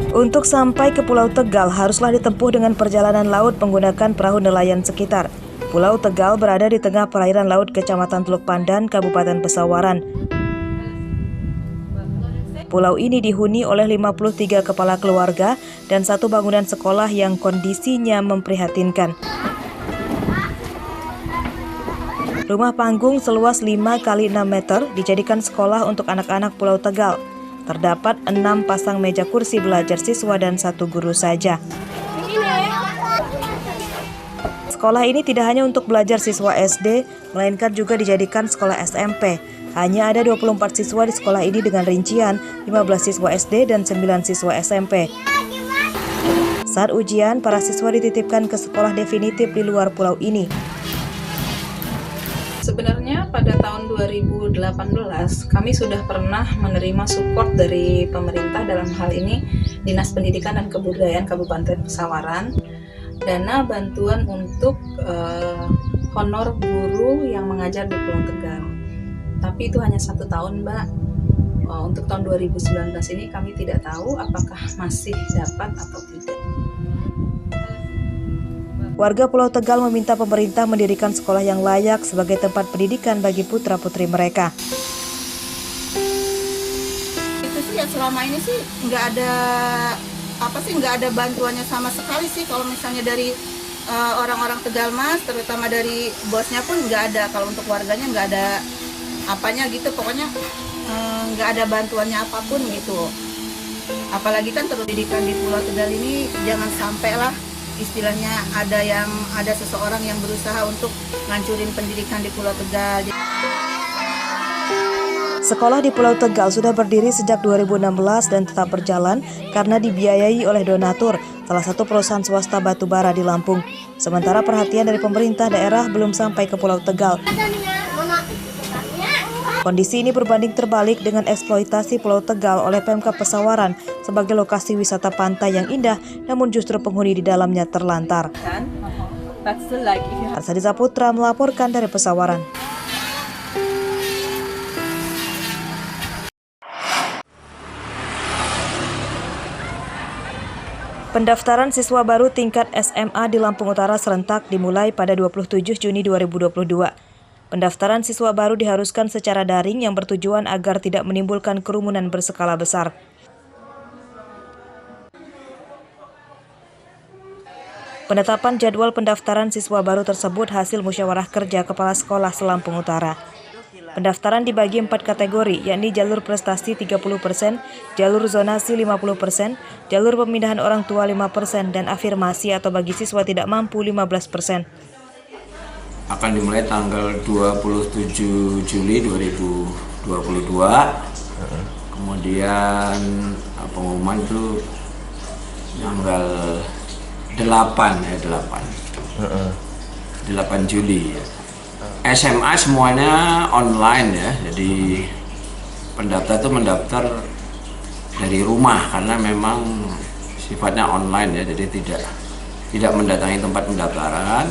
Untuk sampai ke Pulau Tegal haruslah ditempuh dengan perjalanan laut menggunakan perahu nelayan sekitar. Pulau Tegal berada di tengah perairan laut Kecamatan Teluk Pandan, Kabupaten Pesawaran. Pulau ini dihuni oleh 53 kepala keluarga dan satu bangunan sekolah yang kondisinya memprihatinkan. Rumah panggung seluas 5 x 6 meter dijadikan sekolah untuk anak-anak Pulau Tegal. Terdapat 6 pasang meja kursi belajar siswa dan 1 guru saja. Sekolah ini tidak hanya untuk belajar siswa SD, melainkan juga dijadikan sekolah SMP. Hanya ada 24 siswa di sekolah ini dengan rincian 15 siswa SD dan 9 siswa SMP. Saat ujian, para siswa dititipkan ke sekolah definitif di luar pulau ini. Sebenarnya pada tahun 2018 kami sudah pernah menerima support dari pemerintah, dalam hal ini Dinas Pendidikan dan Kebudayaan Kabupaten Pesawaran, dana bantuan untuk honor guru yang mengajar di Pulau Tegal. Tapi itu hanya 1 tahun, Mbak. Untuk tahun 2019 ini kami tidak tahu apakah masih dapat atau tidak. Warga Pulau Tegal meminta pemerintah mendirikan sekolah yang layak sebagai tempat pendidikan bagi putra-putri mereka. Itu sih ya, selama ini sih nggak ada bantuannya sama sekali sih. Kalau misalnya dari orang-orang Tegal Mas, terutama dari bosnya pun nggak ada. Kalau untuk warganya nggak ada apanya gitu. Pokoknya nggak ada bantuannya apapun gitu. Apalagi kan pendidikan di Pulau Tegal ini jangan sampai lah istilahnya ada seseorang yang berusaha untuk ngancurin pendidikan di Pulau Tegal. Sekolah di Pulau Tegal sudah berdiri sejak 2016 dan tetap berjalan karena dibiayai oleh donatur, salah satu perusahaan swasta batubara di Lampung. Sementara perhatian dari pemerintah daerah belum sampai ke Pulau Tegal. Kondisi ini berbanding terbalik dengan eksploitasi Pulau Tegal oleh Pemkab Pesawaran sebagai lokasi wisata pantai yang indah, namun justru penghuni di dalamnya terlantar. Arsadi Saputra melaporkan dari Pesawaran. Pendaftaran siswa baru tingkat SMA di Lampung Utara serentak dimulai pada 27 Juni 2022. Pendaftaran siswa baru diharuskan secara daring yang bertujuan agar tidak menimbulkan kerumunan berskala besar. Penetapan jadwal pendaftaran siswa baru tersebut hasil musyawarah kerja Kepala Sekolah se-Lampung Utara. Pendaftaran dibagi 4 kategori, yakni jalur prestasi 30%, jalur zonasi 50%, jalur pemindahan orang tua 5%, dan afirmasi atau bagi siswa tidak mampu 15%. Akan dimulai tanggal 27 Juli 2022. Kemudian pengumuman itu tanggal 8 Juli. SMA semuanya online ya. Jadi pendaftar itu mendaftar dari rumah karena memang sifatnya online ya. Jadi tidak mendatangi tempat pendaftaran.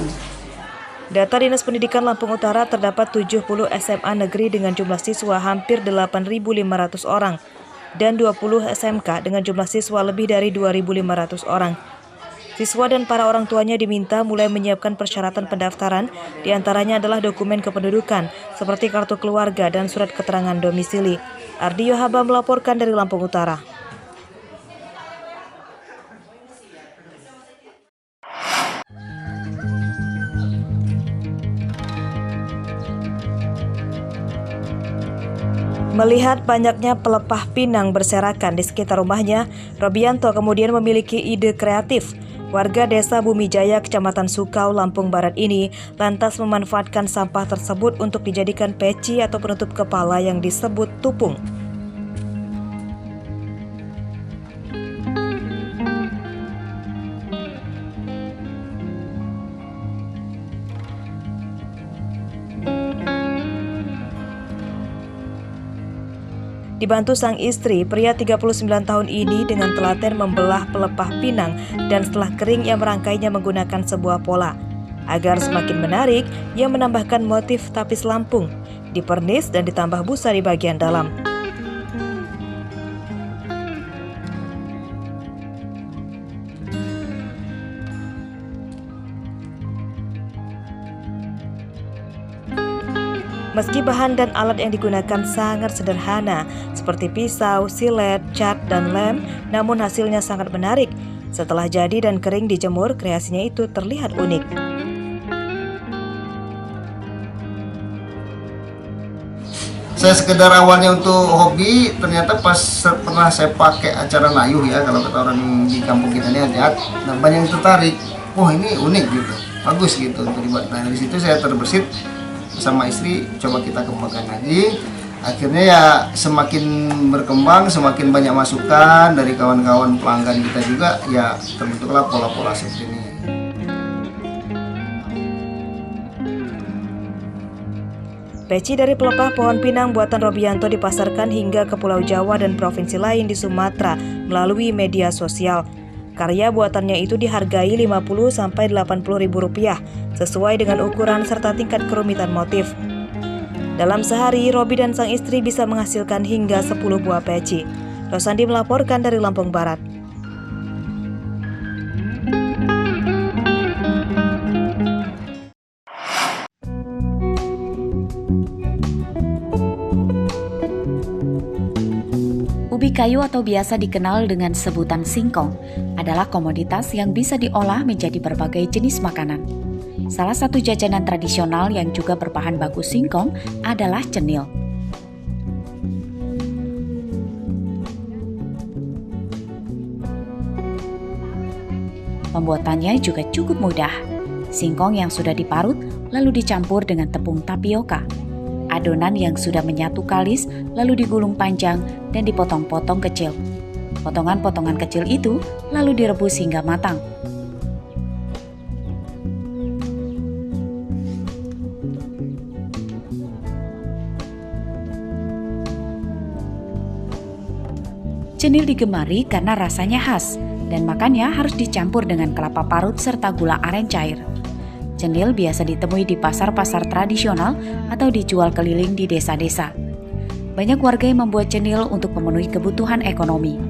Data Dinas Pendidikan Lampung Utara terdapat 70 SMA negeri dengan jumlah siswa hampir 8.500 orang dan 20 SMK dengan jumlah siswa lebih dari 2.500 orang. Siswa dan para orang tuanya diminta mulai menyiapkan persyaratan pendaftaran, diantaranya adalah dokumen kependudukan seperti kartu keluarga dan surat keterangan domisili. Ardi Yohaba melaporkan dari Lampung Utara. Melihat banyaknya pelepah pinang berserakan di sekitar rumahnya, Robianto kemudian memiliki ide kreatif. Warga desa Bumi Jaya, Kecamatan Sukau, Lampung Barat ini lantas memanfaatkan sampah tersebut untuk dijadikan peci atau penutup kepala yang disebut tupung. Dibantu sang istri, pria 39 tahun ini dengan telaten membelah pelepah pinang dan setelah kering ia merangkainya menggunakan sebuah pola. Agar semakin menarik, ia menambahkan motif tapis Lampung, dipernis dan ditambah busa di bagian dalam. Meski bahan dan alat yang digunakan sangat sederhana, seperti pisau, silet, cat, dan lem, namun hasilnya sangat menarik. Setelah jadi dan kering dijemur, kreasinya itu terlihat unik. Saya sekedar awalnya untuk hobi, ternyata pas pernah saya pakai acara nayuh ya, kalau kata orang di kampung kita ini adat, nah banyak yang tertarik, wah ini unik gitu, bagus gitu untuk dibuat. Nah dari situ saya terbersit sama istri, coba kita kembangkan lagi. Akhirnya ya semakin berkembang, semakin banyak masukan dari kawan-kawan pelanggan kita juga, ya terbentuklah pola-pola seperti ini. Peci dari pelepah pohon pinang buatan Robianto dipasarkan hingga ke Pulau Jawa dan provinsi lain di Sumatera melalui media sosial. Karya buatannya itu dihargai Rp50-80 ribu sesuai dengan ukuran serta tingkat kerumitan motif. Dalam sehari, Robi dan sang istri bisa menghasilkan hingga 10 buah peci. Rosandi melaporkan dari Lampung Barat. Ubi kayu atau biasa dikenal dengan sebutan singkong adalah komoditas yang bisa diolah menjadi berbagai jenis makanan. Salah satu jajanan tradisional yang juga berbahan baku singkong adalah cenil. Pembuatannya juga cukup mudah. Singkong yang sudah diparut lalu dicampur dengan tepung tapioka. Adonan yang sudah menyatu kalis lalu digulung panjang dan dipotong-potong kecil. Potongan-potongan kecil itu lalu direbus hingga matang. Cenil digemari karena rasanya khas dan makannya harus dicampur dengan kelapa parut serta gula aren cair. Cenil biasa ditemui di pasar-pasar tradisional atau dijual keliling di desa-desa. Banyak warga yang membuat cenil untuk memenuhi kebutuhan ekonomi.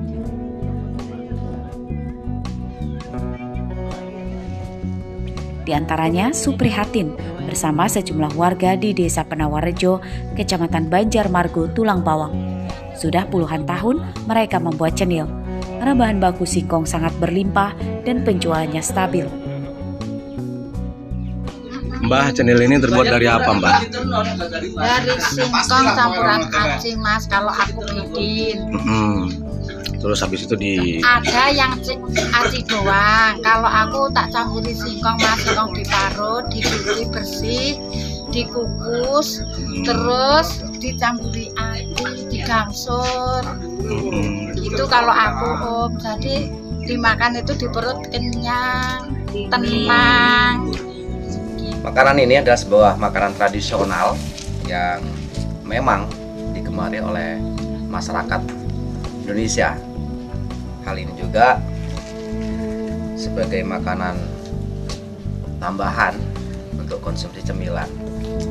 Di antaranya Suprihatin bersama sejumlah warga di Desa Penawarejo, Kecamatan Banjarmargo, Tulang Bawang. Sudah puluhan tahun mereka membuat cenil, karena bahan baku singkong sangat berlimpah dan penjualannya stabil. Mbah, cenil ini terbuat dari apa, Mbah? Dari singkong campuran aci, Mas, kalau aku bikin. Terus habis itu ada yang aci doang. Kalau aku tak campuri singkong, Mas, singkong diparut, dicuci bersih, dikukus, terus dicampuri aci, digangsur. Itu kalau aku, Om. Jadi dimakan itu di perut kenyang, tenang. Makanan ini adalah sebuah makanan tradisional yang memang digemari oleh masyarakat Indonesia. Hal ini juga sebagai makanan tambahan untuk konsumsi cemilan.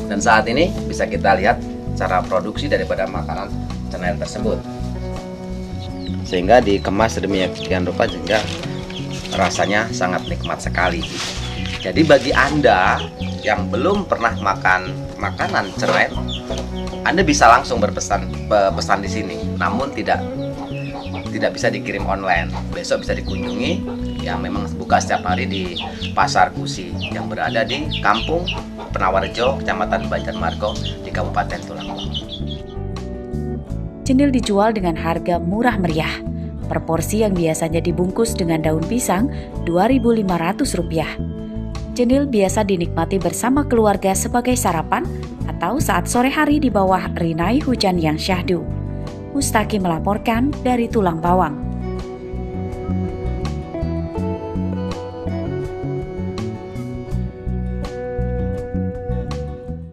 Dan saat ini bisa kita lihat cara produksi daripada makanan cenil tersebut. Sehingga dikemas sedemikian rupa sehingga rasanya sangat nikmat sekali. Jadi bagi Anda yang belum pernah makan makanan cenil, Anda bisa langsung pesan di sini. Namun tidak bisa dikirim online. Besok bisa dikunjungi yang memang buka setiap hari di Pasar Gusi yang berada di Kampung Penawarejo, Kecamatan Banjarmargo di Kabupaten Tulang Bawang. Cenil dijual dengan harga murah meriah. Per porsi yang biasanya dibungkus dengan daun pisang Rp2.500. Cenil biasa dinikmati bersama keluarga sebagai sarapan atau saat sore hari di bawah rinai hujan yang syahdu. Mustaqim melaporkan dari Tulang Bawang.